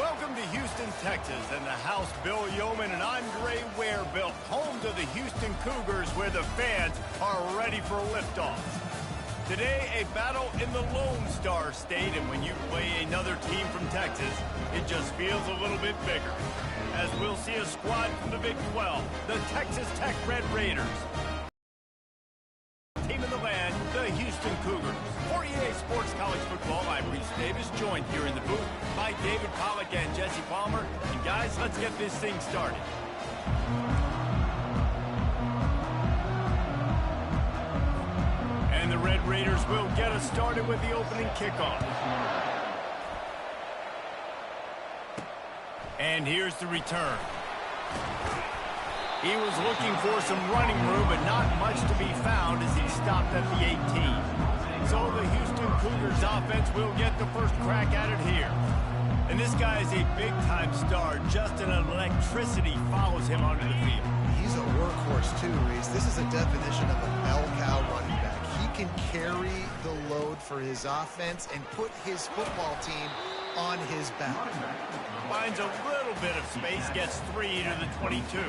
Welcome to Houston, Texas, and the house Bill Yeoman and Andre Ware built, home to the Houston Cougars, where the fans are ready for liftoff. Today, a battle in the Lone Star State, and when you play another team from Texas, it just feels a little bit bigger. As we'll see a squad from the Big 12, the Texas Tech Red Raiders. Team in the land, the Houston Cougars. For EA Sports College Football, I'm Reese Davis, joined here in the booth by David Pollack and Jesse Palmer. And guys, let's get this thing started. And the Red Raiders will get us started with the opening kickoff. And here's the return. He was looking for some running room, but not much to be found as he stopped at the 18. So the Houston Cougars offense will get the first crack at it here. And this guy is a big-time star. Just an electricity follows him onto the field. He's a workhorse too, Reese. This is a definition of a bell cow running back. He can carry the load for his offense and put his football team on his back. Finds a little bit of space, gets 3 to the 22.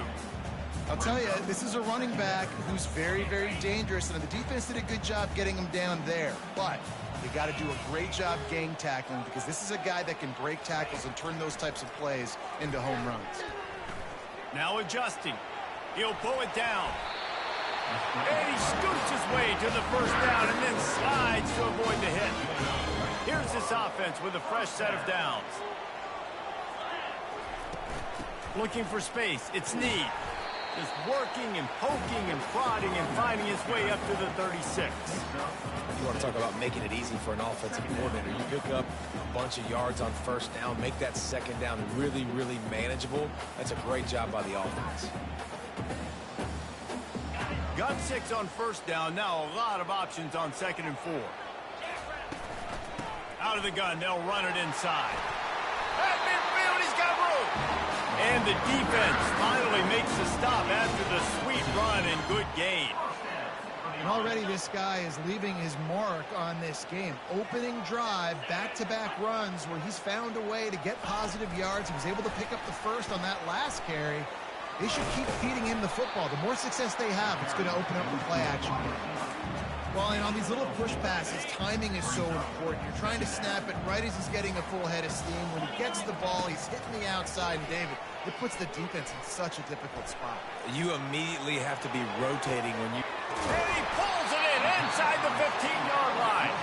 I'll tell you, this is a running back who's very, very dangerous, and the defense did a good job getting him down there. But you got to do a great job gang tackling, because this is a guy that can break tackles and turn those types of plays into home runs. Now adjusting. He'll pull it down. And he scoots his way to the first down and then slides to avoid the hit. Here's this offense with a fresh set of downs. Looking for space. It's Need. Just working and poking and prodding and finding his way up to the 36. You want to talk about making it easy for an offensive coordinator. You pick up a bunch of yards on first down, make that second down really, really manageable. That's a great job by the offense. Got 6 on first down. Now a lot of options on 2nd and 4. Out of the gun, they'll run it inside. At midfield, he's got room. And the defense finally makes the stop after the sweet run and good gain. And already this guy is leaving his mark on this game. Opening drive, back-to-back runs where he's found a way to get positive yards. He was able to pick up the first on that last carry. They should keep feeding him the football. The more success they have, it's going to open up the play-action game. Well, and on these little push passes, timing is so important. You're trying to snap it right as he's getting a full head of steam. When he gets the ball, he's hitting the outside, and David, it puts the defense in such a difficult spot. You immediately have to be rotating when you... And he pulls it in inside the 15-yard line.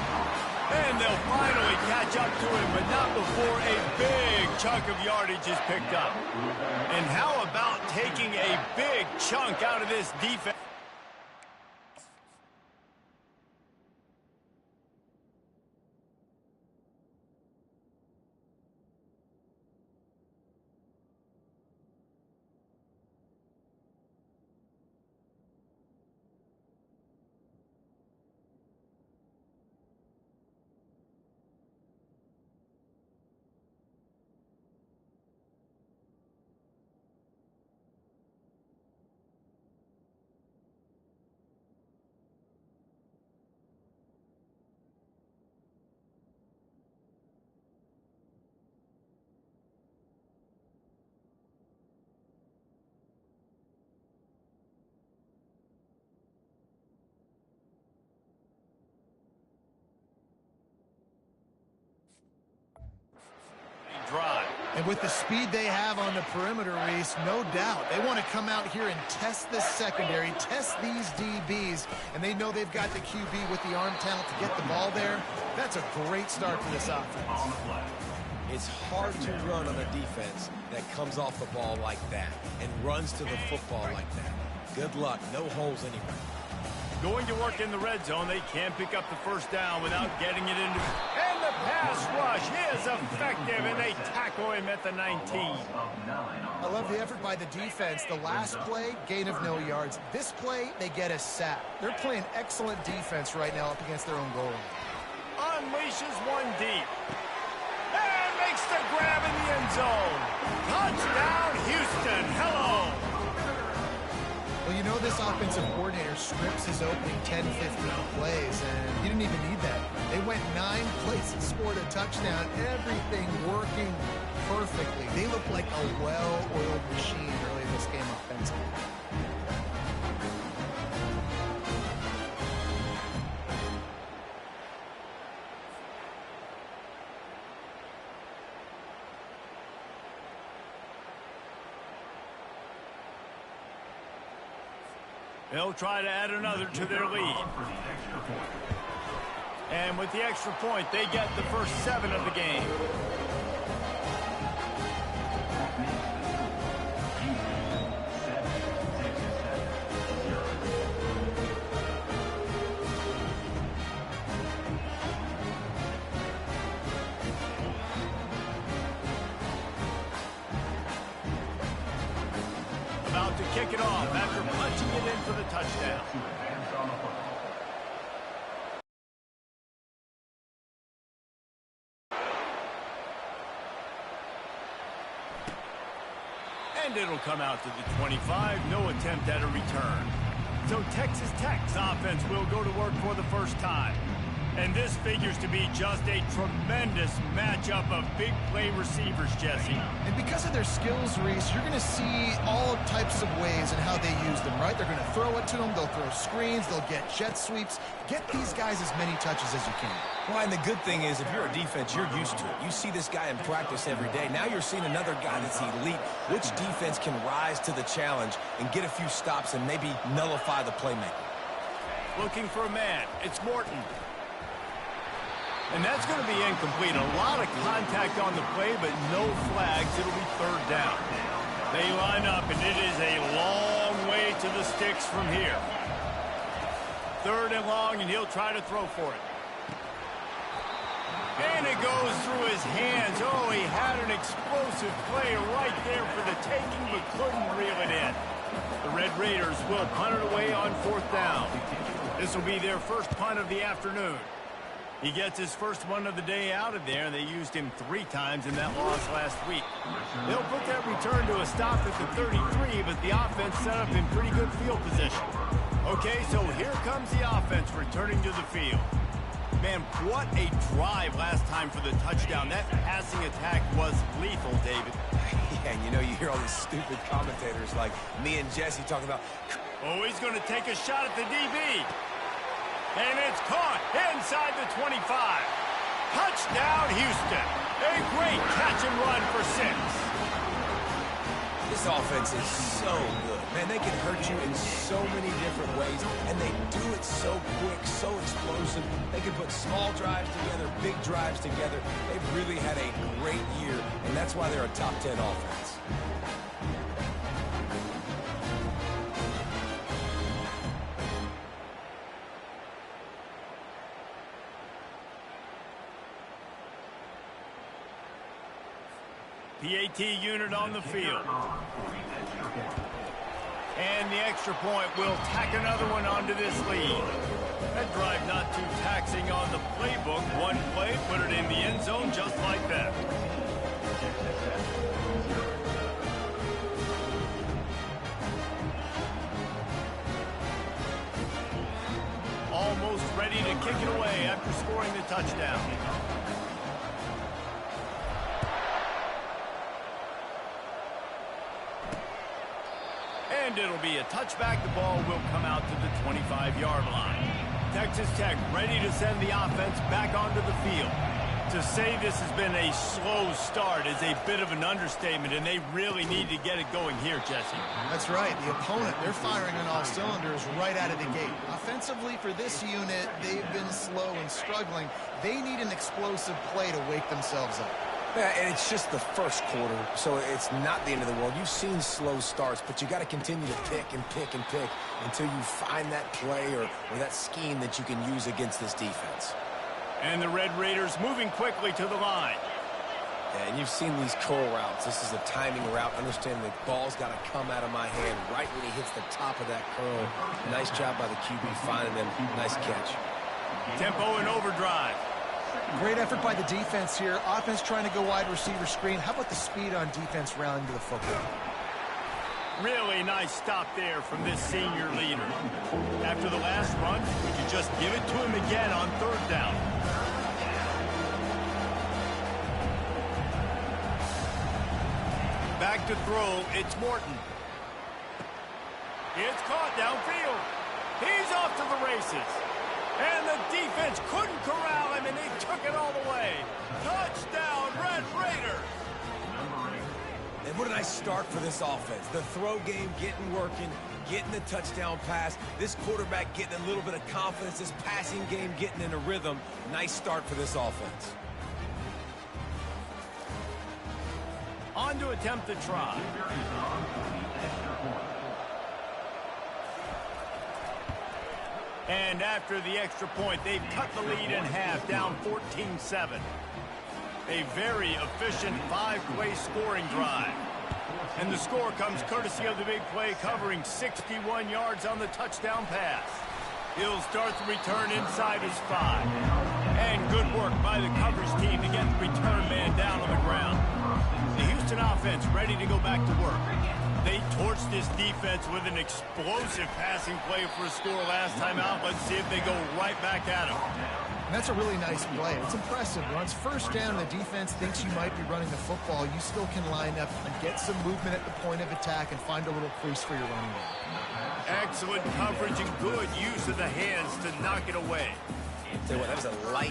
And they'll finally catch up to him, but not before a big chunk of yardage is picked up. And how about taking a big chunk out of this defense? Drive. And with the speed they have on the perimeter, Reese, no doubt, they want to come out here and test this secondary, test these DBs, and they know they've got the QB with the arm talent to get the ball there. That's a great start for this offense. It's hard to run on a defense that comes off the ball like that and runs to the football like that. Good luck. No holes anywhere. Going to work in the red zone. They can't pick up the first down without getting it into... And the pass rush is effective, and they tackle him at the 19. I love the effort by the defense. The last play, gain of no yards. This play, they get a sack. They're playing excellent defense right now up against their own goal line. Unleashes one deep. And makes the grab in the end zone. Touchdown, Houston. Hello. Well, you know this offensive coordinator scripts his opening 10, 15 plays, and he didn't even need that. They went 9 plays and scored a touchdown, everything working perfectly. They look like a well-oiled machine early in this game offensively. They'll try to add another to their lead. And with the extra point, they get the first 7 of the game. About to kick it off after punching it in for the touchdown. And it'll come out to the 25. No attempt at a return. So Texas Tech's offense will go to work for the first time. And this figures to be just a tremendous matchup of big play receivers, Jesse. And because of their skills, Reese, you're going to see all types of ways in how they use them, right? They're going to throw it to them. They'll throw screens. They'll get jet sweeps. Get these guys as many touches as you can. Well, and the good thing is, if you're a defense, you're used to it. You see this guy in practice every day. Now you're seeing another guy that's elite. Which defense can rise to the challenge and get a few stops and maybe nullify the playmaker? Looking for a man. It's Morton. And that's going to be incomplete. A lot of contact on the play, but no flags. It'll be 3rd down. They line up, and it is a long way to the sticks from here. 3rd and long, and he'll try to throw for it. And it goes through his hands. Oh, he had an explosive play right there for the taking, but couldn't reel it in. The Red Raiders will punt it away on 4th down. This will be their first punt of the afternoon. He gets his first one of the day out of there, and they used him 3 times in that loss last week. They'll put that return to a stop at the 33, but the offense set up in pretty good field position. Okay, so here comes the offense returning to the field. Man, what a drive last time for the touchdown. That passing attack was lethal, David. Yeah, and you know, you hear all these stupid commentators like me and Jesse talking about... Oh, he's going to take a shot at the DB. And it's caught inside the 25. Touchdown, Houston. A great catch and run for 6. This offense is so good. Man, they can hurt you in so many different ways, and they do it so quick, so explosive. They can put small drives together, big drives together. They've really had a great year, and that's why they're a top 10 offense. PAT unit on the field. And the extra point will tack another one onto this lead. That drive not too taxing on the playbook. One play, put it in the end zone just like that. Almost ready to kick it away after scoring the touchdown. And it'll be a touchback. The ball will come out to the 25-yard line. Texas Tech ready to send the offense back onto the field. To say this has been a slow start is a bit of an understatement, and they really need to get it going here, Jesse. That's right. The opponent, they're firing on all cylinders right out of the gate. Offensively for this unit, they've been slow and struggling. They need an explosive play to wake themselves up. Yeah, and it's just the first quarter, so it's not the end of the world. You've seen slow starts, but you got to continue to pick and pick and pick until you find that play or that scheme that you can use against this defense. And the Red Raiders moving quickly to the line. Yeah, and you've seen these curl routes. This is a timing route. Understand the ball's got to come out of my hand right when he hits the top of that curl. Nice job by the QB finding them. Nice catch. Tempo and overdrive. Great effort by the defense here. Offense trying to go wide receiver screen. How about the speed on defense rallying to the football? Really nice stop there from this senior leader. After the last run, would you just give it to him again on third down? Back to throw, it's Morton. It's caught downfield. He's off to the races. And the defense couldn't corral him, and they took it all the way. Touchdown, Red Raiders. And what a nice start for this offense. The throw game getting working, getting the touchdown pass. This quarterback getting a little bit of confidence. This passing game getting in a rhythm. Nice start for this offense. On to attempt the try. And after the extra point, they've cut the lead in half, down 14-7. A very efficient 5-play scoring drive. And the score comes courtesy of the big play, covering 61 yards on the touchdown pass. He'll start the return inside his 5. And good work by the coverage team to get the return man down on the ground. The Houston offense ready to go back to work. They torched this defense with an explosive passing play for a score last time out. Let's see if they go right back at him. And that's a really nice play. It's impressive. Once first down, the defense thinks you might be running the football. You still can line up and get some movement at the point of attack and find a little crease for your running back. Excellent coverage and good use of the hands to knock it away. Tell you what, that was a light.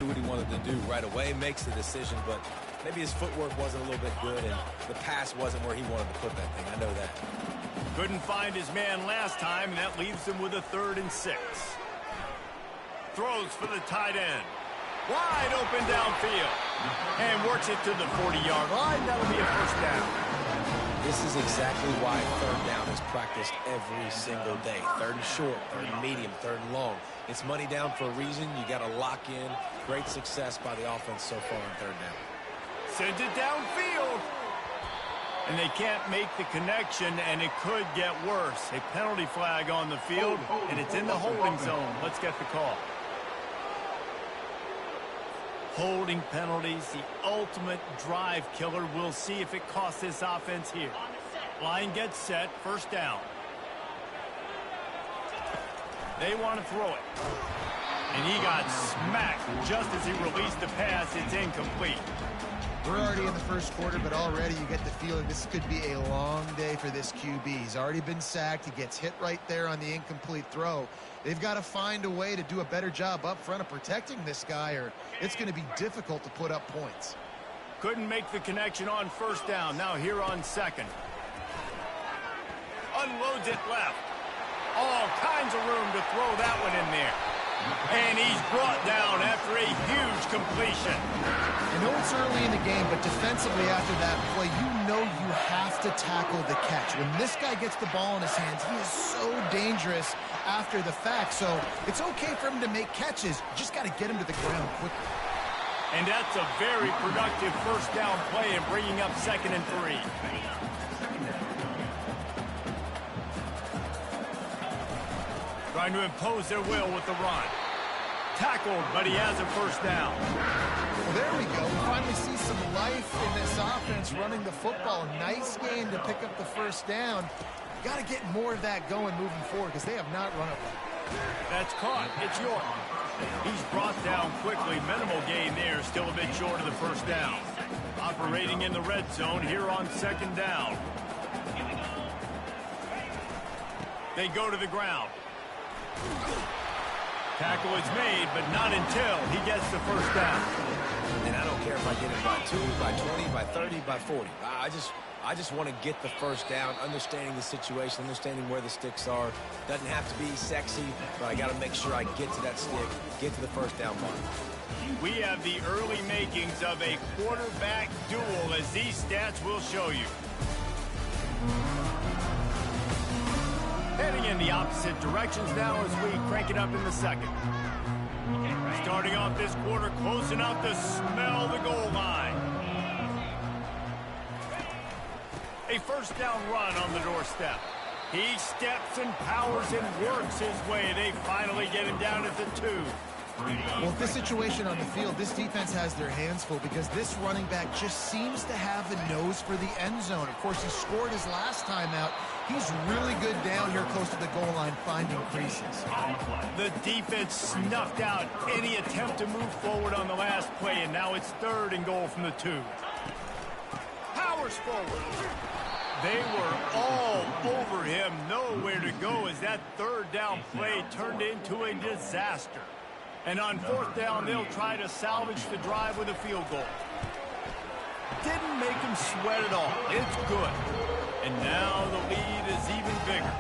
What he wanted to do right away, makes the decision, but maybe his footwork wasn't a little bit good and the pass wasn't where he wanted to put that thing. I know that. Couldn't find his man last time, and that leaves him with a 3rd and 6. Throws for the tight end. Wide open downfield. And works it to the 40-yard line. That'll be a first down. This is exactly why third down is practiced every single day. 3rd and short, 3rd and medium, 3rd and long. It's money down for a reason. You got to lock in. Great success by the offense so far on 3rd down. Sends it downfield. And they can't make the connection, and it could get worse. A penalty flag on the field, and it's in the holding zone. Let's get the call. Holding penalties, the ultimate drive killer. We'll see if it costs this offense here. Line gets set, first down. They want to throw it. And he got smacked just as he released the pass. It's incomplete. We're already in the first quarter, but already you get the feeling this could be a long day for this QB. He's already been sacked. He gets hit right there on the incomplete throw. They've got to find a way to do a better job up front of protecting this guy, or it's going to be difficult to put up points. Couldn't make the connection on first down. Now here on 2nd. Unloads it left. All kinds of room to throw that one in there. And he's brought down after a huge completion. I know it's early in the game, but defensively after that play, you know you have to tackle the catch. When this guy gets the ball in his hands, he is so dangerous after the fact. So it's okay for him to make catches. You just got to get him to the ground quickly. And that's a very productive first down play and bringing up 2nd and 3. Trying to impose their will with the run. Tackled, but he has a first down. Well, there we go. We finally see some life in this offense running the football. Nice game to pick up the first down. Got to get more of that going moving forward because they have not run it well. That's caught. It's York. He's brought down quickly. Minimal gain there. Still a bit short of the first down. Operating in the red zone here on 2nd down. They go to the ground. Tackle is made, but not until he gets the first down. And I don't care if I get it by 2, by 20, by 30, by 40. I just want to get the first down, understanding the situation, understanding where the sticks are. Doesn't have to be sexy, but I got to make sure I get to that stick, get to the first down mark. We have the early makings of a quarterback duel, as these stats will show you. Heading in the opposite directions now as we crank it up in the 2nd. Starting off this quarter close enough to smell the goal line. A first down run on the doorstep. He steps and powers and works his way. They finally get him down at the 2. Well, with this situation on the field, this defense has their hands full because this running back just seems to have a nose for the end zone. Of course, he scored his last time out. He's really good down here close to the goal line finding creases. The defense snuffed out any attempt to move forward on the last play, and now it's 3rd and goal from the 2. Powers forward. They were all over him, nowhere to go as that 3rd down play turned into a disaster. And on 4th down, they'll try to salvage the drive with a field goal. Didn't make him sweat at all. It's good. And now the lead is even bigger.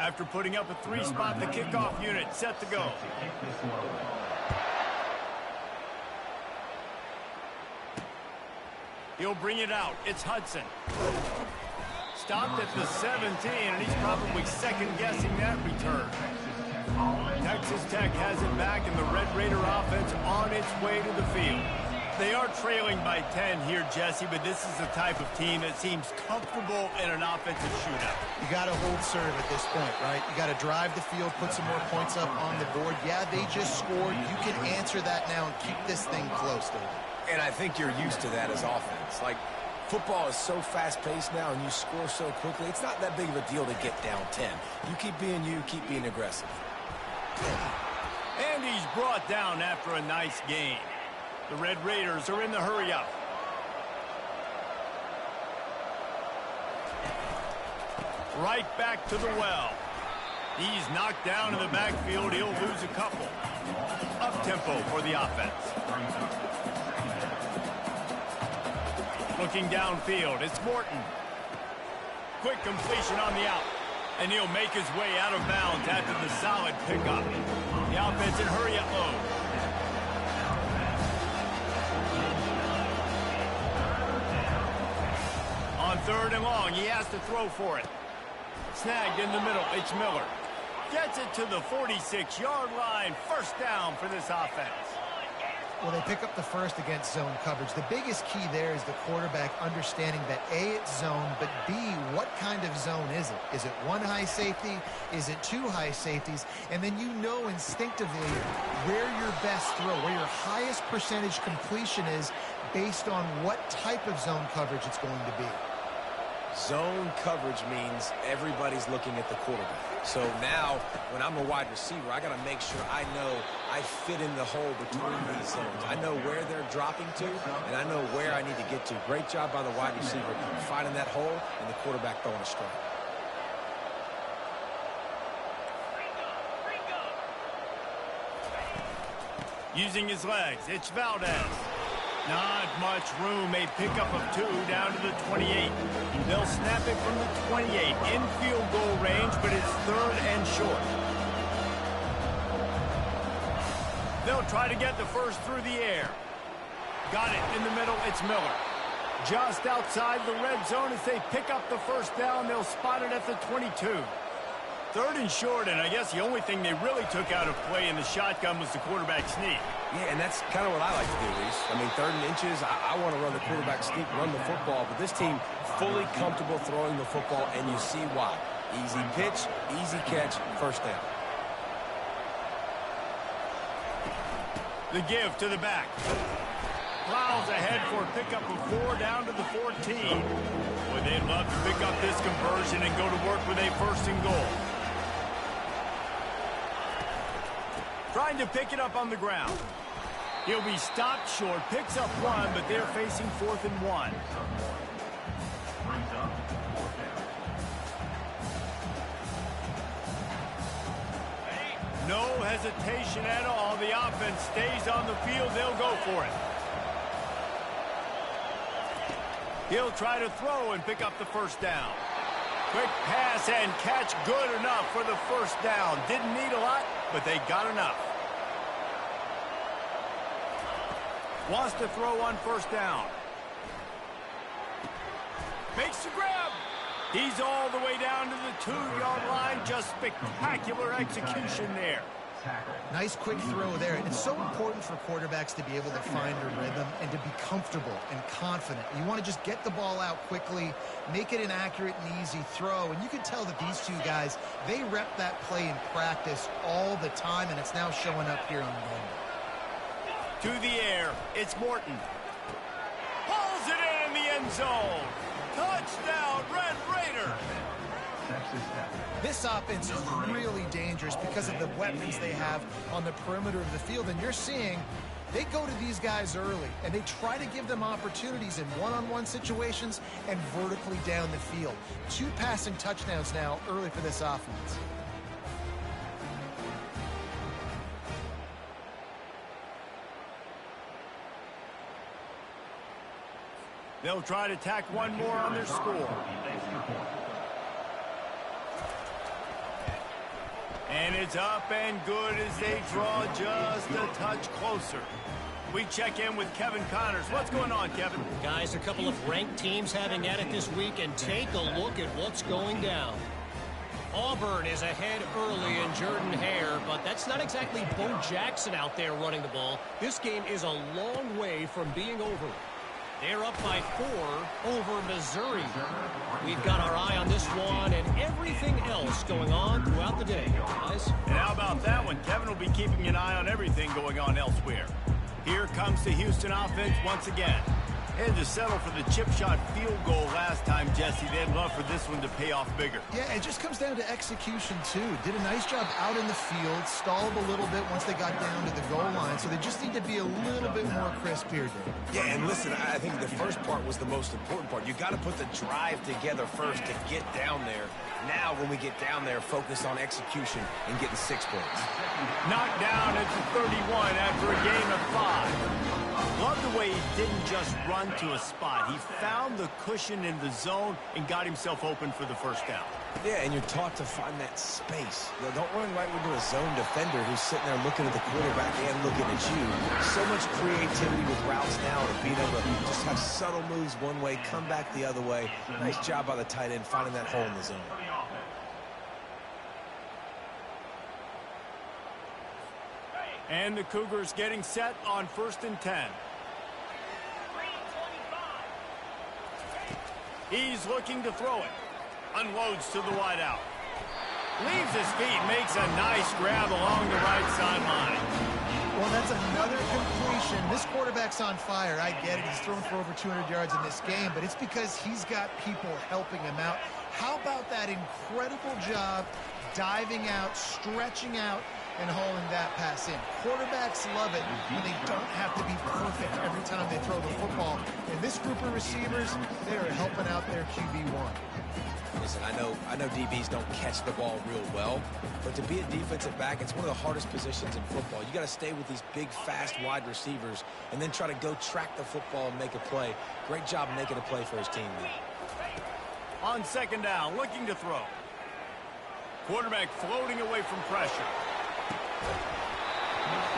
After putting up a 3-spot, the kickoff unit set to go. He'll bring it out. It's Hudson. Stopped at the 17, and he's probably second-guessing that return. Texas Tech has it back, and the Red Raider offense on its way to the field. They are trailing by 10 here, Jesse, but this is the type of team that seems comfortable in an offensive shootout. You got to hold serve at this point, right? You got to drive the field, put some more points up on the board. Yeah, they just scored. You can answer that now and keep this thing close, David. And I think you're used to that as offense. Like, football is so fast-paced now, and you score so quickly, it's not that big of a deal to get down 10. You, keep being aggressive. And he's brought down after a nice gain. The Red Raiders are in the hurry-up. Right back to the well. He's knocked down in the backfield. He'll lose a couple. Up-tempo for the offense. Looking downfield, it's Morton. Quick completion on the out. And he'll make his way out of bounds after the solid pickup. The offense in hurry-up mode. On 3rd and long, he has to throw for it. Snagged in the middle, it's Miller. Gets it to the 46-yard line. 1st down for this offense. Well, they pick up the first against zone coverage. The biggest key there is the quarterback understanding that A, it's zone, but B, what kind of zone is it? Is it 1 high safety? Is it 2 high safeties? And then you know instinctively where your best throw, where your highest percentage completion is based on what type of zone coverage it's going to be. Zone coverage means everybody's looking at the quarterback. So now, when I'm a wide receiver, I got to make sure I know I fit in the hole between these zones. I know where they're dropping to, and I know where I need to get to. Great job by the wide receiver finding that hole, and the quarterback throwing a strike. Using his legs, it's Valdez. Not much room, a pickup of 2 down to the 28. They'll snap it from the 28 in field goal range, but it's 3rd and short. They'll try to get the first through the air. Got it in the middle, it's Miller. Just outside the red zone as they pick up the 1st down, they'll spot it at the 22. 3rd and short, and I guess the only thing they really took out of play in the shotgun was the quarterback sneak. Yeah, and that's kind of what I like to do, Reese. I mean, 3rd and inches, I want to run the quarterback sneak, run the football, but this team fully comfortable throwing the football, and you see why. Easy pitch, easy catch, 1st down. The give to the back. Plows ahead for a pickup of 4 down to the 14. Boy, they'd love to pick up this conversion and go to work with a 1st and goal. Trying to pick it up on the ground. He'll be stopped short, picks up 1, but they're facing 4th and 1. No hesitation at all. The offense stays on the field. They'll go for it. He'll try to throw and pick up the 1st down. Quick pass and catch, good enough for the 1st down. Didn't need a lot, but they got enough. Wants to throw on first down. Makes the grab. He's all the way down to the 2-yard line. Just spectacular execution there. Nice quick throw there. And it's so important for quarterbacks to be able to find a rhythm and to be comfortable and confident. You want to just get the ball out quickly, make it an accurate and easy throw. And you can tell that these two guys, they rep that play in practice all the time, and it's now showing up here on game. To the air, it's Morton. Pulls it in the end zone. Touchdown, Red Raiders. This offense is really dangerous because of the weapons they have on the perimeter of the field. And you're seeing they go to these guys early, and they try to give them opportunities in one-on-one situations and vertically down the field. 2 passing touchdowns now early for this offense. They'll try to tack one more on their score. And it's up and good as they draw just a touch closer. We check in with Kevin Connors. What's going on, Kevin? Guys, a couple of ranked teams having at it this week, and take a look at what's going down. Auburn is ahead early in Jordan-Hare, but that's not exactly Bo Jackson out there running the ball. This game is a long way from being over. They're up by 4 over Missouri. We've got our eye on this one and everything else going on throughout the day, guys. And how about that one? Kevin will be keeping an eye on everything going on elsewhere. Here comes the Houston offense once again. Had to settle for the chip shot field goal last time, Jesse. They'd love for this one to pay off bigger. Yeah, it just comes down to execution, too. Did a nice job out in the field, stalled a little bit once they got down to the goal line, so they just need to be a little bit more crisp here, Dave. Yeah, and listen, I think the first part was the most important part. You got to put the drive together first to get down there. Now, when we get down there, focus on execution and getting 6 points. Knocked down at the 31 after a gain of 5. Love the way he didn't just run to a spot. He found the cushion in the zone and got himself open for the first down. Yeah, and you're taught to find that space. You know, don't run right into a zone defender who's sitting there looking at the quarterback and looking at you. So much creativity with routes now to being able to just have subtle moves one way, come back the other way. Nice job by the tight end finding that hole in the zone. And the Cougars getting set on 1st and 10. He's looking to throw it. Unloads to the wideout. Leaves his feet, makes a nice grab along the right sideline. Well, that's another completion. This quarterback's on fire. I get it. He's thrown for over 200 yards in this game, but it's because he's got people helping him out. How about that incredible job diving out, stretching out, and hauling that pass in? Quarterbacks love it when they don't have to be perfect every time they throw the football. And this group of receivers, they are helping out their QB1. Listen, I know DBs don't catch the ball real well, but to be a defensive back, it's one of the hardest positions in football. You got to stay with these big, fast, wide receivers and then try to go track the football and make a play. Great job making a play for his team there. On 2nd down, looking to throw. Quarterback floating away from pressure.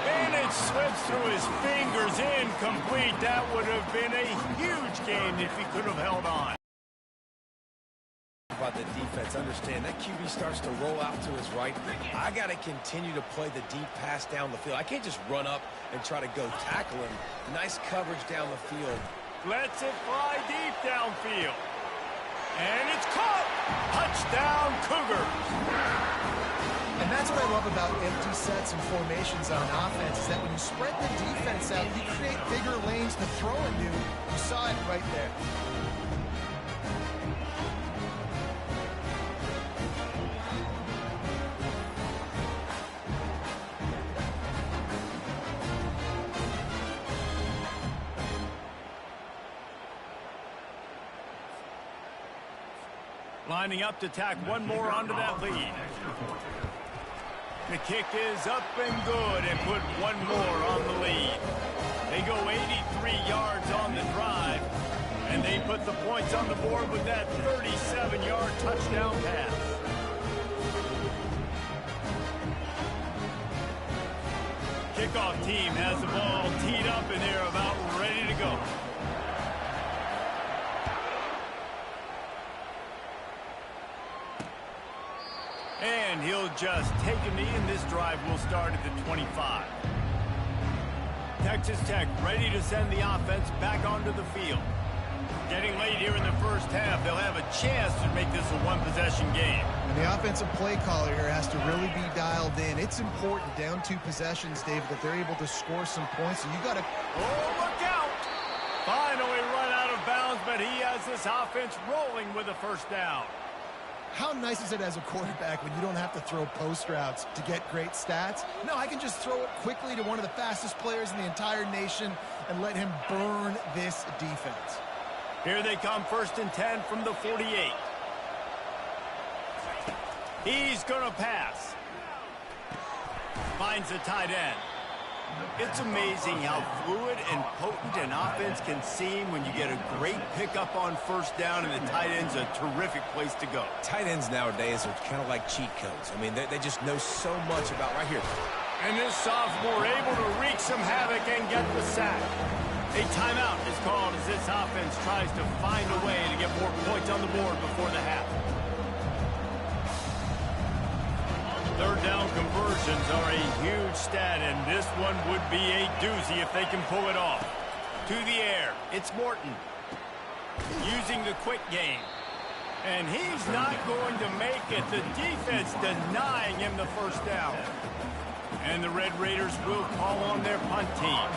And it slips through his fingers, incomplete. That would have been a huge game if he could have held on. About the defense, understand that QB starts to roll out to his right. I got to continue to play the deep pass down the field. I can't just run up and try to go tackle him. Nice coverage down the field. Lets it fly deep downfield. And it's caught. Touchdown, Cougars. And that's what I love about empty sets and formations on offense is that when you spread the defense out, you create bigger lanes to throw into. You saw it right there. Lining up to tack one more onto that lead. The kick is up and good and put one more on the lead. They go 83 yards on the drive, and they put the points on the board with that 37-yard touchdown pass. Kick kickoff team has the ball teed up and they're about ready to go. And he'll just take a knee, and this drive will start at the 25. Texas Tech ready to send the offense back onto the field. Getting late here in the first half, they'll have a chance to make this a one-possession game. And the offensive play caller here has to really be dialed in. It's important down 2 possessions, David, that they're able to score some points. So you got to... Oh, look out! Finally run out of bounds, but he has this offense rolling with a first down. How nice is it as a quarterback when you don't have to throw post routes to get great stats? No, I can just throw it quickly to one of the fastest players in the entire nation and let him burn this defense. Here they come, 1st and 10 from the 48. He's going to pass. Finds the tight end. It's amazing how fluid and potent an offense can seem when you get a great pickup on first down, and the tight end's a terrific place to go. Tight ends nowadays are kind of like cheat codes. I mean, they just know so much about right here. And this sophomore able to wreak some havoc and get the sack. A timeout is called as this offense tries to find a way to get more points on the board before the half. Third down conversions are a huge stat, and this one would be a doozy if they can pull it off. To the air, it's Morton. Using the quick game. And he's not going to make it. The defense denying him the first down. And the Red Raiders will call on their punt team.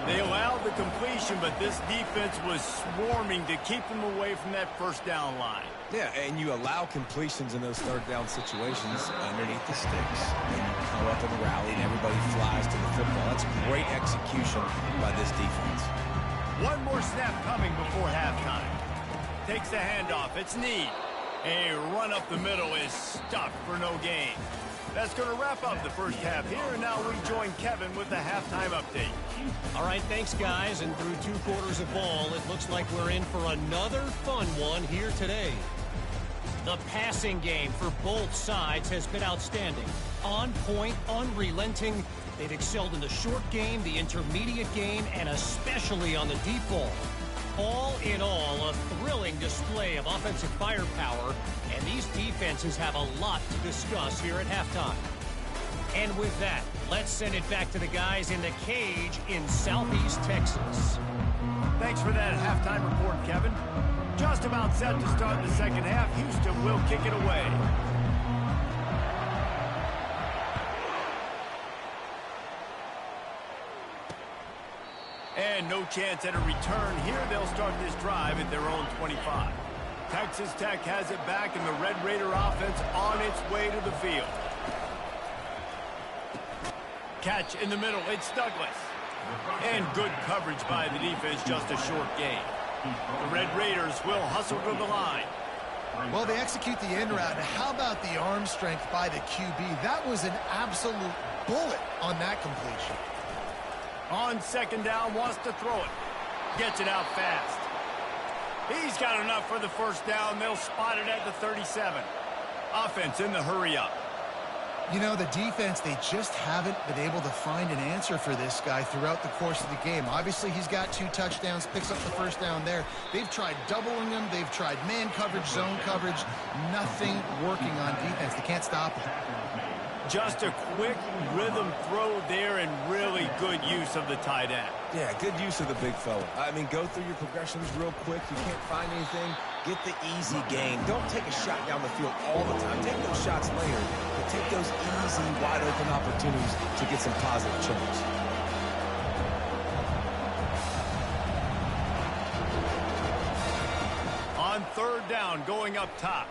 They allowed the completion, but this defense was swarming to keep them away from that first down line. Yeah, and you allow completions in those third down situations underneath the sticks. And you come up and rally, and everybody flies to the football. That's great execution by this defense. One more snap coming before halftime. Takes the handoff. It's Need. A run up the middle is stuck for no gain. That's going to wrap up the first half here, and now we join Kevin with the halftime update. All right, thanks, guys. And through 2 quarters of ball, it looks like we're in for another fun one here today. The passing game for both sides has been outstanding. On point, unrelenting. They've excelled in the short game, the intermediate game, and especially on the deep ball. All in all, a thrilling display of offensive firepower, and these defenses have a lot to discuss here at halftime. And with that, let's send it back to the guys in the cage in Southeast Texas. Thanks for that halftime report, Kevin. Just about set to start the second half. Houston will kick it away. And no chance at a return here. They'll start this drive at their own 25. Texas Tech has it back, and the Red Raider offense on its way to the field. Catch in the middle. It's Douglas. And good coverage by the defense, just a short gain. The Red Raiders will hustle to the line. Well, they execute the end route. How about the arm strength by the QB? That was an absolute bullet on that completion. On second down, wants to throw it. Gets it out fast. He's got enough for the first down. They'll spot it at the 37. Offense in the hurry up. You know, the defense, they just haven't been able to find an answer for this guy throughout the course of the game. Obviously, he's got 2 touchdowns, picks up the first down there. They've tried doubling him. They've tried man coverage, zone coverage. Nothing working on defense. They can't stop him. Just a quick rhythm throw there, and really good use of the tight end. Yeah, good use of the big fella. I mean, go through your progressions real quick. You can't find anything. Get the easy gain. Don't take a shot down the field all the time. Take those shots later, but take those easy, wide-open opportunities to get some positive chunks. On third down, going up top.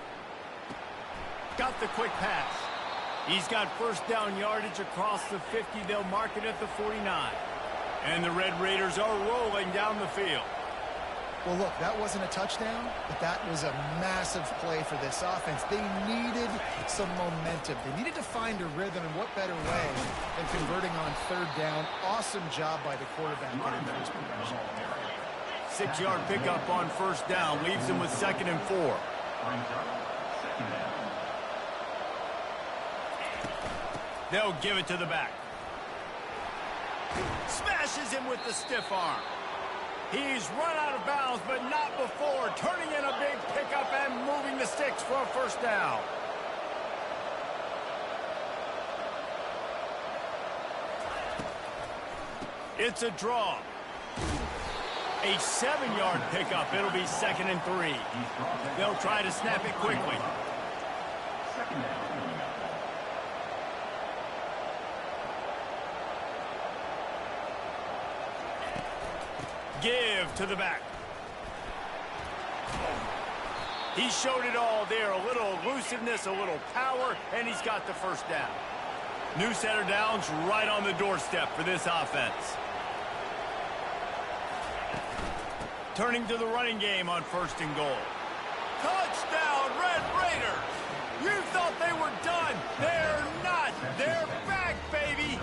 Got the quick pass. He's got first down yardage across the 50. They'll mark it at the 49. And the Red Raiders are rolling down the field. Well, look, that wasn't a touchdown, but that was a massive play for this offense. They needed some momentum. They needed to find a rhythm, and what better way than converting on third down. Awesome job by the quarterback getting those progression. 6-yard pickup on first down leaves them with 2nd and 4. They'll give it to the back. Smashes him with the stiff arm. He's run out of bounds, but not before turning in a big pickup and moving the sticks for a first down. It's a draw. A 7-yard pickup. It'll be 2nd and 3. They'll try to snap it quickly. Give to the back. He showed it all there. A little elusiveness, a little power, and he's got the first down. New set of downs right on the doorstep for this offense. Turning to the running game on 1st and goal. Touchdown, Red Raiders! You thought they were done. They're not. They're back, baby.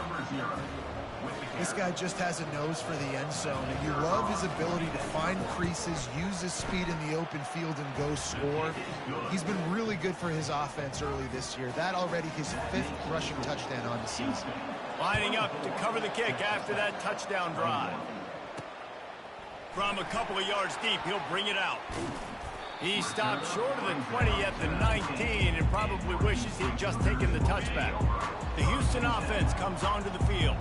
This guy just has a nose for the end zone, and you love his ability to find creases, use his speed in the open field, and go score. He's been really good for his offense early this year. That already his 5th rushing touchdown on the season. Lining up to cover the kick after that touchdown drive. From a couple of yards deep, he'll bring it out. He stopped short of the 20 at the 19 and probably wishes he'd just taken the touchback. The Houston offense comes onto the field.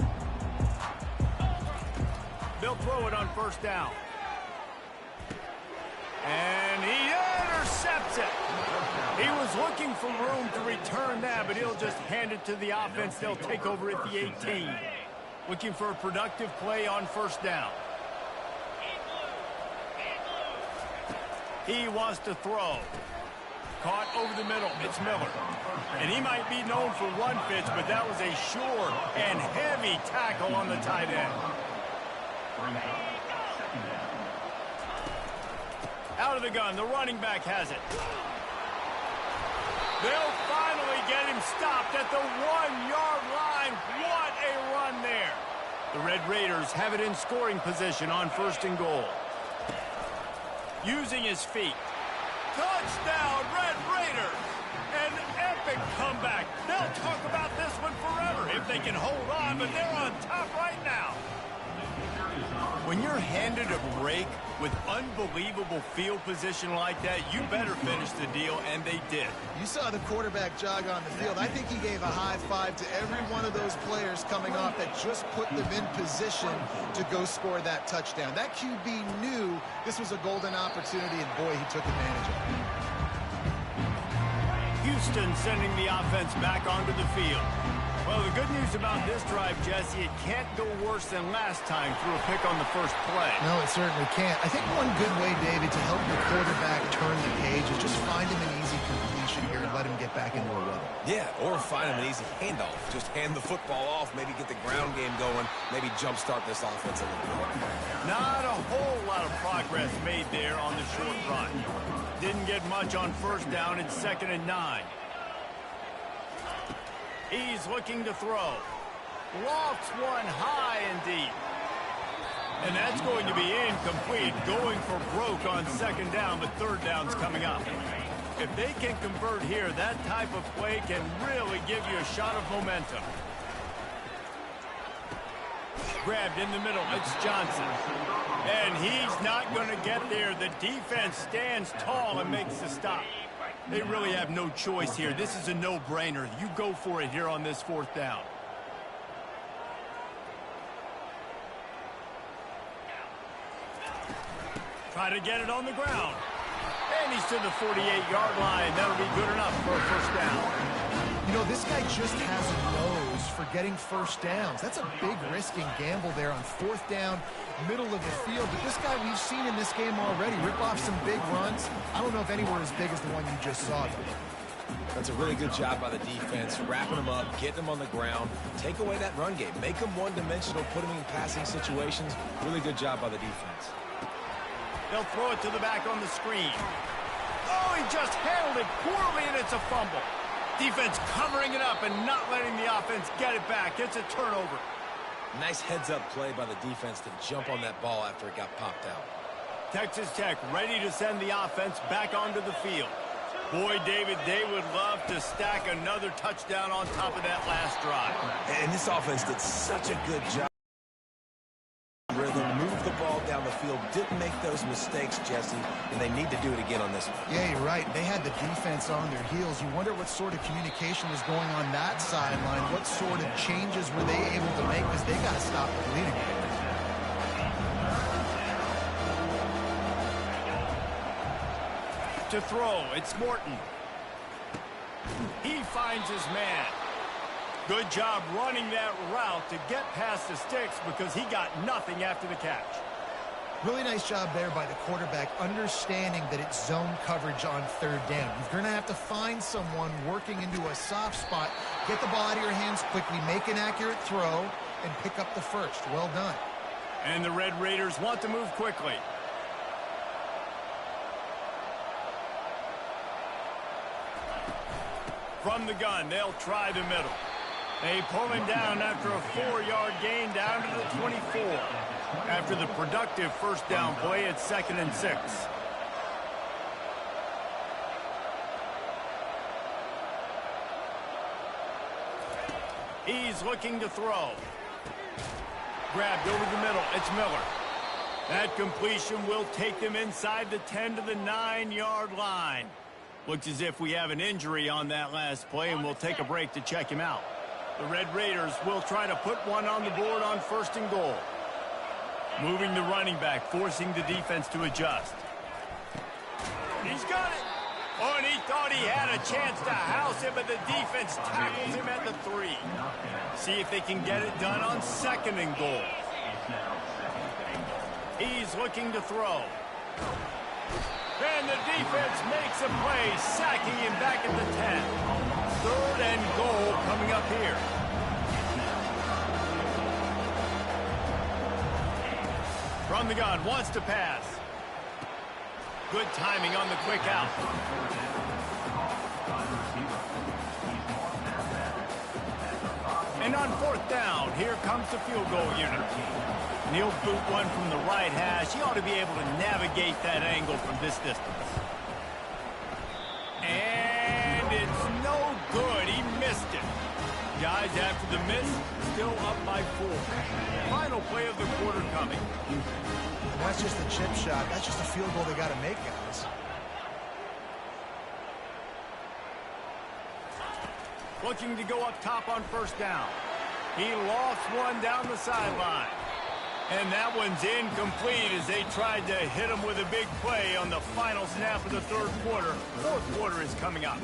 They'll throw it on 1st down. And he intercepts it. He was looking for room to return that, but he'll just hand it to the offense. They'll take over at the 18. Looking for a productive play on 1st down. He wants to throw. Caught over the middle. It's Miller. And he might be known for run fits, but that was a sure and heavy tackle on the tight end. Out of the gun. The running back has it. They'll finally get him stopped at the 1-yard line. What a run there. The Red Raiders have it in scoring position on 1st and goal. Using his feet. Touchdown, Red Raiders! An epic comeback. They'll talk about this one forever if they can hold on, but they're on top right now. When you're handed a break with unbelievable field position like that, you better finish the deal, and they did. You saw the quarterback jog on the field. I think he gave a high five to every one of those players coming off that just put them in position to go score that touchdown. That QB knew this was a golden opportunity, and boy, he took advantage of it. Houston sending the offense back onto the field. Well, the good news about this drive, Jesse, it can't go worse than last time through a pick on the first play. No, it certainly can't. I think one good way, David, to help your quarterback turn the page is just find him an easy completion here and let him get back into a rhythm. Yeah, or find him an easy handoff. Just hand the football off, maybe get the ground game going, maybe jumpstart this offense a little bit. Not a whole lot of progress made there on the short run. Didn't get much on 1st down. It's 2nd and 9. He's looking to throw. Lofts one high and deep. And that's going to be incomplete. Going for broke on 2nd down, but 3rd down's coming up. If they can convert here, that type of play can really give you a shot of momentum. Grabbed in the middle. It's Johnson. And he's not going to get there. The defense stands tall and makes the stop. They really have no choice here. This is a no-brainer. You go for it here on this 4th down. Try to get it on the ground. And he's to the 48-yard line. That'll be good enough for a first down. You know, this guy just has a nose for getting first downs. That's a big risk and gamble there on 4th down, middle of the field. But this guy we've seen in this game already rip off some big runs. I don't know if anywhere as big as the one you just saw, though. That's a really good job by the defense, wrapping them up, getting them on the ground, take away that run game, make them one-dimensional, put them in passing situations. Really good job by the defense. They'll throw it to the back on the screen. Oh, he just handled it poorly, and it's a fumble. Defense covering it up and not letting the offense get it back. It's a turnover. Nice heads-up play by the defense to jump on that ball after it got popped out. Texas Tech ready to send the offense back onto the field. Boy, David, they would love to stack another touchdown on top of that last drive. And this offense did such a good job. field didn't make those mistakes, Jesse, and they need to do it again on this one. Yeah, you're right. They had the defense on their heels. You wonder what sort of communication was going on that sideline. What sort of changes were they able to make, because they got to stop the bleeding. To throw, it's Morton. He finds his man. Good job running that route to get past the sticks, because he got nothing after the catch. Really nice job there by the quarterback, understanding that it's zone coverage on third down. You're going to have to find someone working into a soft spot, get the ball out of your hands quickly, make an accurate throw, and pick up the first. Well done. And the Red Raiders want to move quickly. From the gun, they'll try the middle. They pull him down after a 4-yard gain down to the 24. After the productive first down play, it's 2nd and 6. He's looking to throw. Grabbed over the middle. It's Miller. That completion will take them inside the 10 to the 9-yard line. Looks as if we have an injury on that last play, and we'll take a break to check him out. The Red Raiders will try to put one on the board on 1st and goal. Moving the running back, forcing the defense to adjust. He's got it. Oh, and he thought he had a chance to house him, but the defense tackles him at the 3. See if they can get it done on 2nd and goal. He's looking to throw. And the defense makes a play, sacking him back at the 10. 3rd and goal coming up here. From the gun, wants to pass. Good timing on the quick out. And on 4th down, here comes the field goal unit. And he'll boot one from the right hash. He ought to be able to navigate that angle from this distance. And it's no good. He missed it. Guys, after the miss, still up by 4. Final play of the quarter coming. And that's just a chip shot. That's just a field goal they got to make, guys. Looking to go up top on 1st down. He lost one down the sideline. And that one's incomplete as they tried to hit him with a big play on the final snap of the 3rd quarter. 4th quarter is coming up.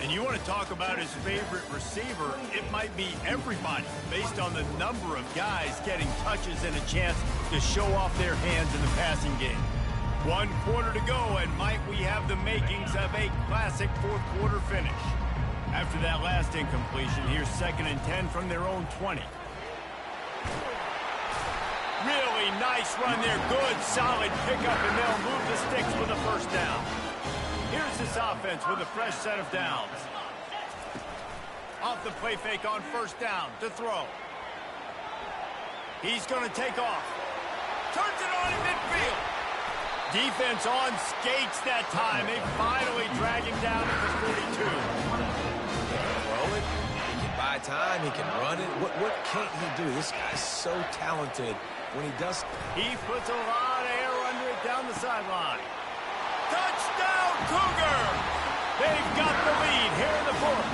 And you want to talk about his favorite receiver, it might be everybody, based on the number of guys getting touches and a chance to show off their hands in the passing game. 1 quarter to go, and might we have the makings of a classic 4th quarter finish. After that last incompletion, here's 2nd and 10 from their own 20. Really nice run there. Good, solid pickup, and they'll move the sticks with a 1st down. Here's this offense with a fresh set of downs. Off the play fake on 1st down to throw. He's going to take off. Turns it on in midfield. Defense on skates that time. They finally drag him down at the 42. Throw it. He can buy time. He can run it. What can't he do? This guy's so talented. When he does, he puts a lot of air under it down the sideline. Touchdown, Cougar! They've got the lead here in the 4th.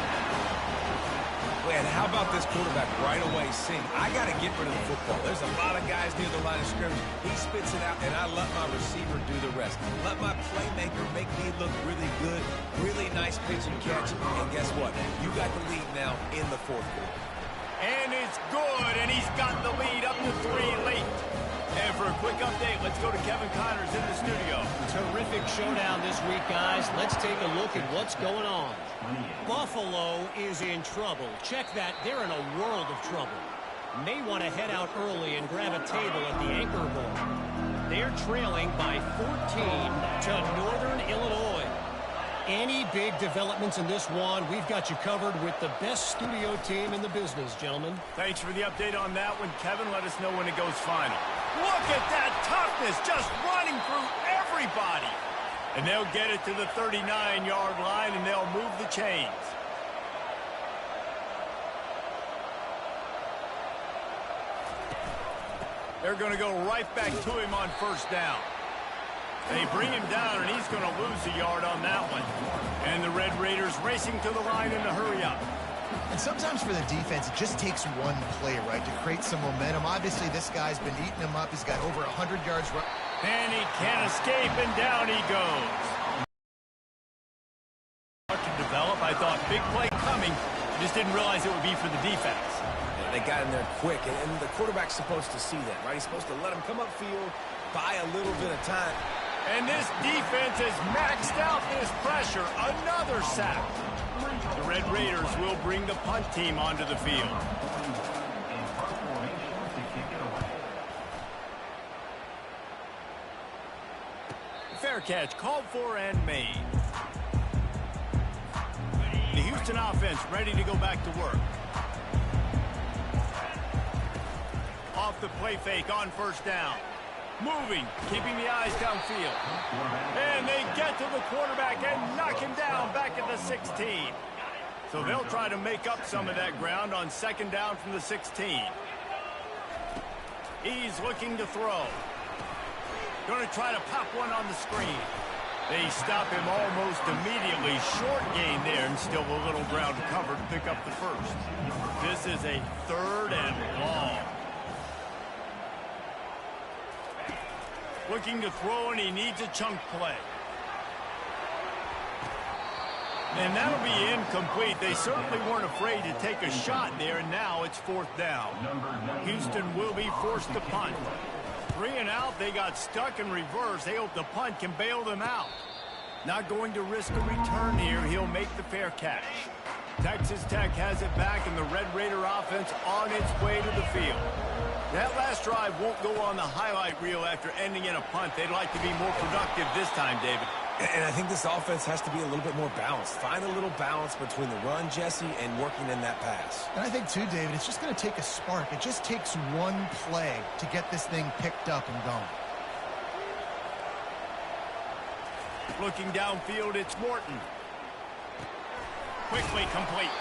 Man, how about this quarterback right away seeing, I got to get rid of the football. There's a lot of guys near the line of scrimmage. He spits it out, and I let my receiver do the rest. Let my playmaker make me look really good. Really nice pitch and catch. And guess what? You got the lead now in the 4th quarter. And it's good, and he's got the lead up to 3 late. And for a quick update, let's go to Kevin Connors in the studio. Terrific showdown this week, guys. Let's take a look at what's going on. Buffalo is in trouble. Check that. They're in a world of trouble. May want to head out early and grab a table at the Anchor Bowl. They're trailing by 14 to Northern Illinois. Any big developments in this one, we've got you covered with the best studio team in the business, gentlemen. Thanks for the update on that one, Kevin. Let us know when it goes final. Look at that toughness, just running through everybody. And they'll get it to the 39-yard line, and they'll move the chains. They're going to go right back to him on first down. They bring him down, and he's going to lose a yard on that one. And the Red Raiders racing to the line in a hurry up. And sometimes for the defense, it just takes one play, right, to create some momentum. Obviously, this guy's been eating him up. He's got over 100 yards. And he can't escape, and down he goes. To develop, I thought big play coming. Just didn't realize it would be for the defense. Yeah, they got in there quick, and the quarterback's supposed to see that, right? He's supposed to let him come upfield, buy a little bit of time. And this defense has maxed out this pressure. Another sack. The Red Raiders will bring the punt team onto the field. Fair catch called for and made. The Houston offense ready to go back to work. Off the play fake on first down. Moving, keeping the eyes downfield. And they get to the quarterback and knock him down back at the 16. So they'll try to make up some of that ground on second down from the 16. He's looking to throw. Going to try to pop one on the screen. They stop him almost immediately. Short gain there, and still a little ground to cover to pick up the first. This is a 3rd and long. Looking to throw, and he needs a chunk play. And that'll be incomplete. They certainly weren't afraid to take a shot there, and now it's 4th down. Houston will be forced to punt. 3 and out, they got stuck in reverse. They hope the punt can bail them out. Not going to risk a return here. He'll make the fair catch. Texas Tech has it back, and the Red Raider offense on its way to the field. That last drive won't go on the highlight reel after ending in a punt. They'd like to be more productive this time, David. And I think this offense has to be a little bit more balanced. Find a little balance between the run, Jesse, and working in that pass. And I think, too, David, it's just going to take a spark. It just takes one play to get this thing picked up and going. Looking downfield, it's Morton. Quickly complete.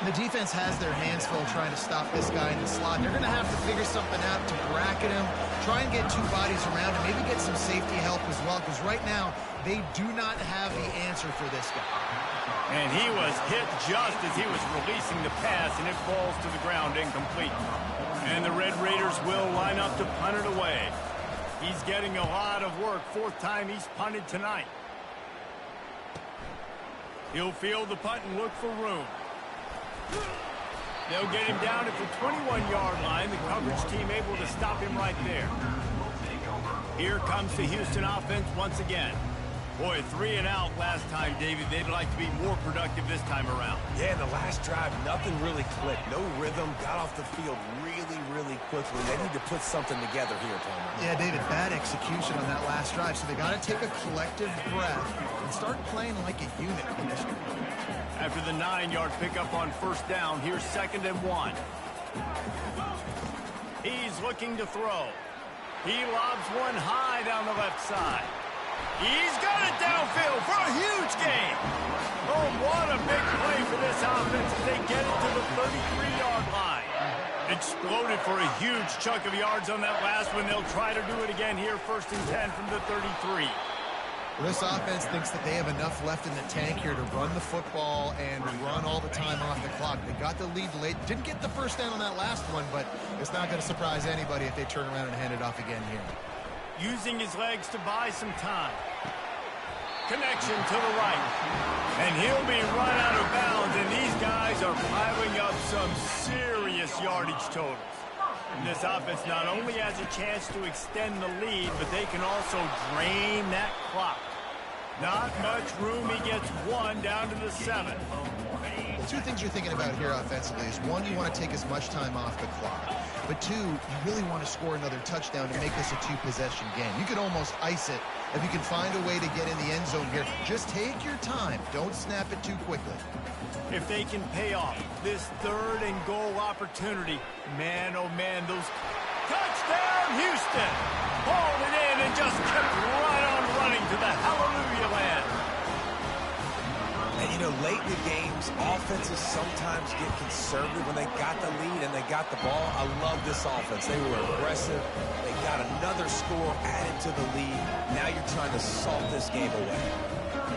The defense has their hands full trying to stop this guy in the slot. They're going to have to figure something out to bracket him, try and get 2 bodies around him, maybe get some safety help as well, because right now they do not have the answer for this guy. And he was hit just as he was releasing the pass, and it falls to the ground incomplete. And the Red Raiders will line up to punt it away. He's getting a lot of work. 4th time he's punted tonight. He'll field the punt and look for room. They'll get him down at the 21-yard line. The coverage team able to stop him right there. Here comes the Houston offense once again. Boy, 3 and out last time, David. They'd like to be more productive this time around. Yeah, in the last drive, nothing really clicked. No rhythm. Got off the field really quickly. They need to put something together here, Palmer. Yeah, David, bad execution on that last drive. So they got to take a collective breath and start playing like a unit in this game. After the 9-yard pickup on first down, here's 2nd and 1. He's looking to throw. He lobs one high down the left side. He's got it downfield for a huge gain. Oh, what a big play for this offense as they get it to the 33-yard line. Exploded for a huge chunk of yards on that last one. They'll try to do it again here, 1st and 10 from the 33. Well, this offense thinks that they have enough left in the tank here to run the football and run all the time off the clock. They got the lead late. Didn't get the first down on that last one, but it's not going to surprise anybody if they turn around and hand it off again here. Using his legs to buy some time. Connection to the right. And he'll be run out of bounds, and these guys are piling up some serious yardage totals. And this offense not only has a chance to extend the lead, but they can also drain that clock. Not much room. He gets 1 down to the 7. Well, 2 things you're thinking about here offensively is, 1, you want to take as much time off the clock. But 2, you really want to score another touchdown to make this a 2-possession game. You could almost ice it if you can find a way to get in the end zone here. Just take your time. Don't snap it too quickly. If they can pay off this 3rd and goal opportunity, man, oh man, those... Touchdown, Houston! Hauled it in and just kept right on running to the hallelujah land. And, you know, late in the games, offenses sometimes get conservative when they got the lead and they got the ball. I love this offense. They were aggressive. They got another score added to the lead. Now you're trying to salt this game away.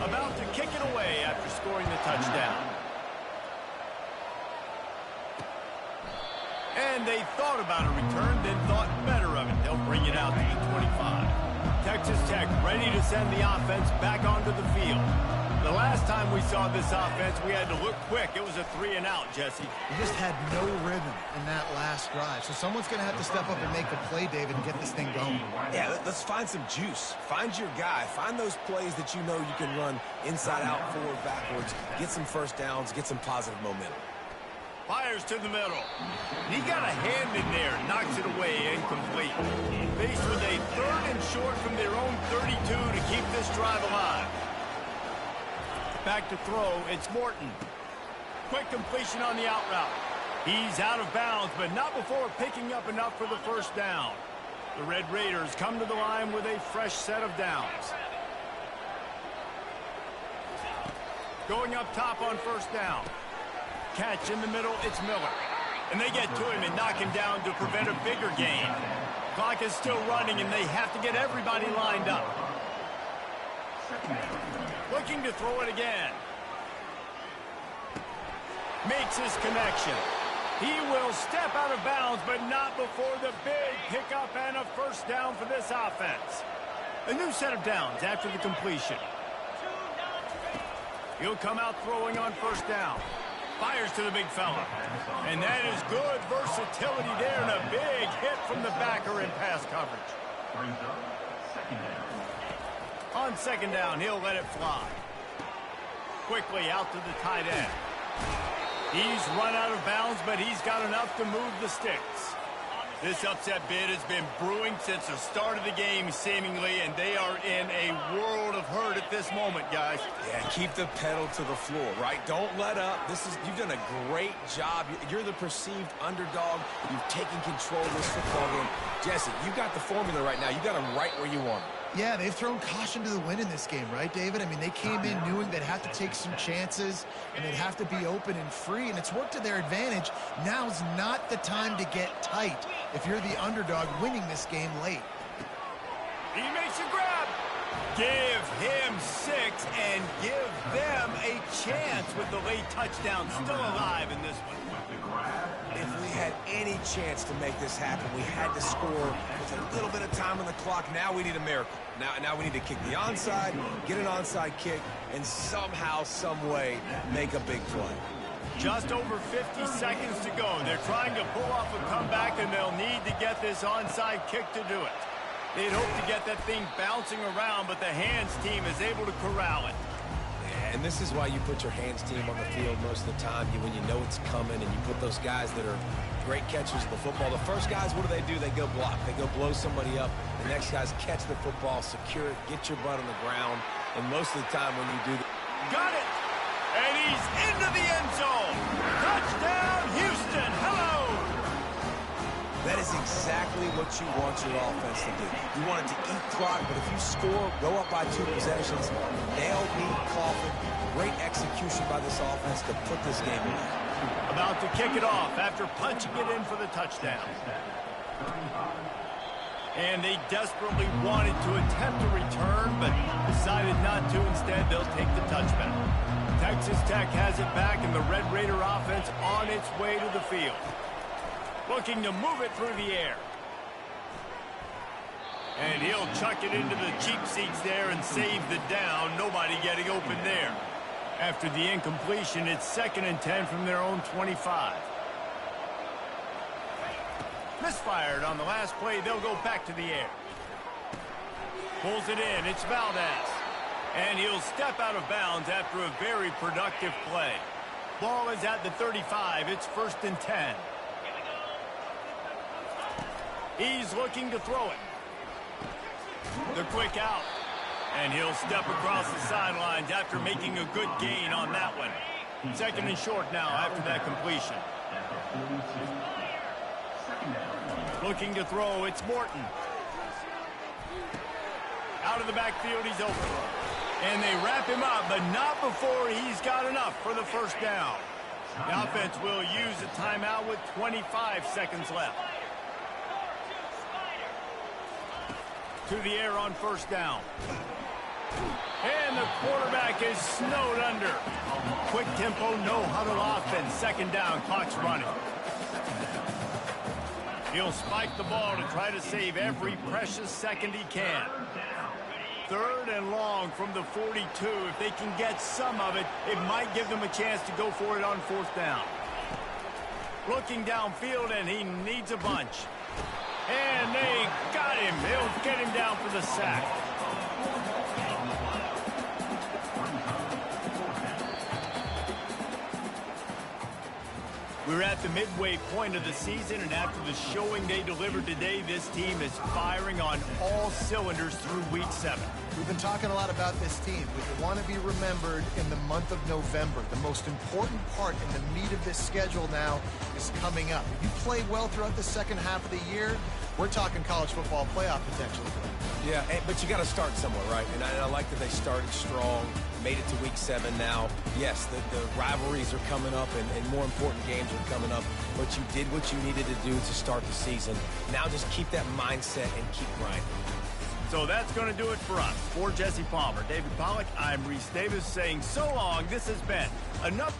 About to kick it away after scoring the touchdown. And they thought about a return, then thought better of it. They'll bring it out to the 25. Texas Tech ready to send the offense back onto the field. The last time we saw this offense, we had to look quick. It was a 3-and-out, Jesse. We just had no rhythm in that last drive. So someone's going to have to step up and make a play, David, and get this thing going. Yeah, let's find some juice. Find your guy. Find those plays that you know you can run inside out, forward, backwards. Get some first downs. Get some positive momentum. Fires to the middle. He got a hand in there, knocks it away, incomplete. Faced with a 3rd and short from their own 32 to keep this drive alive. Back to throw, it's Morton. Quick completion on the out route. He's out of bounds, but not before picking up enough for the first down. The Red Raiders come to the line with a fresh set of downs. Going up top on first down. Catch in the middle, it's Miller. And they get to him and knock him down to prevent a bigger gain. Clock is still running, and they have to get everybody lined up. Looking to throw it again. Makes his connection. He will step out of bounds, but not before the big pickup and a first down for this offense. A new set of downs after the completion. He'll come out throwing on first down. Fires to the big fella. And that is good versatility there, and a big hit from the backer in pass coverage. On second down, he'll let it fly. Quickly out to the tight end. He's run out of bounds, but he's got enough to move the sticks. This upset bid has been brewing since the start of the game, seemingly, and they are in a world of hurt at this moment, guys. Yeah, keep the pedal to the floor, right? Don't let up. You've done a great job. You're the perceived underdog. You've taken control of this football game. Jesse, you got the formula right now. You got them right where you want them. Yeah, they've thrown caution to the wind in this game, right, David? I mean, they came in knowing they'd have to take some chances, and they'd have to be open and free, and it's worked to their advantage. Now's not the time to get tight if you're the underdog winning this game late. He makes a grab. Give him 6 and give them a chance with the late touchdown still alive in this one. If we had any chance to make this happen, we had to score with a little bit of time on the clock. Now we need a miracle. Now we need to kick the onside, get an onside kick, and somehow, some way, make a big play. Just over 50 seconds to go. They're trying to pull off a comeback, and they'll need to get this onside kick to do it. They'd hope to get that thing bouncing around, but the hands team is able to corral it. And this is why you put your hands team on the field most of the time, when you know it's coming, and you put those guys that are great catchers of the football. The first guys, what do? They go block. They go blow somebody up. The next guys catch the football, secure it, get your butt on the ground. And most of the time when you do that. Got it! And he's into the end zone! Touchdown, Houston! Hello! That is exactly what you want your offense to do. You want it to eat clock, but if you score, go up by 2 possessions, nail, meet, coffin. Great execution by this offense to put this game away. About to kick it off after punching it in for the touchdown. And they desperately wanted to attempt a return, but decided not to. Instead, they'll take the touchback. Texas Tech has it back, and the Red Raider offense on its way to the field. Looking to move it through the air. And he'll chuck it into the cheap seats there and save the down. Nobody getting open there. After the incompletion, it's 2nd and 10 from their own 25. Misfired on the last play. They'll go back to the air. Pulls it in. It's Valdez. And he'll step out of bounds after a very productive play. Ball is at the 35. It's 1st and 10. He's looking to throw it. The quick out. And he'll step across the sidelines after making a good gain on that one. 2nd and short now after that completion. Looking to throw, it's Morton. Out of the backfield, he's open. And they wrap him up, but not before he's got enough for the first down. The offense will use a timeout with 25 seconds left. To the air on first down. And the quarterback is snowed under. Quick tempo, no huddle offense. Second down, clock's running. He'll spike the ball to try to save every precious second he can. Third and long from the 42. If they can get some of it, it might give them a chance to go for it on fourth down. Looking downfield, and he needs a bunch. And they got him. They'll get him down for the sack. We're at the midway point of the season, and after the showing they delivered today, this team is firing on all cylinders through week 7. We've been talking a lot about this team, but you want to be remembered in the month of November. The most important part in the meat of this schedule now is coming up. If you play well throughout the second half of the year, we're talking college football playoff potential. Yeah, but you got to start somewhere, right? And I like that they started strong, made it to week 7 now. Yes, the rivalries are coming up, and more important games are coming up, but you did what you needed to do to start the season. Now just keep that mindset and keep grinding. So that's going to do it for us. For Jesse Palmer, David Pollack, I'm Reese Davis saying so long. This has been enough.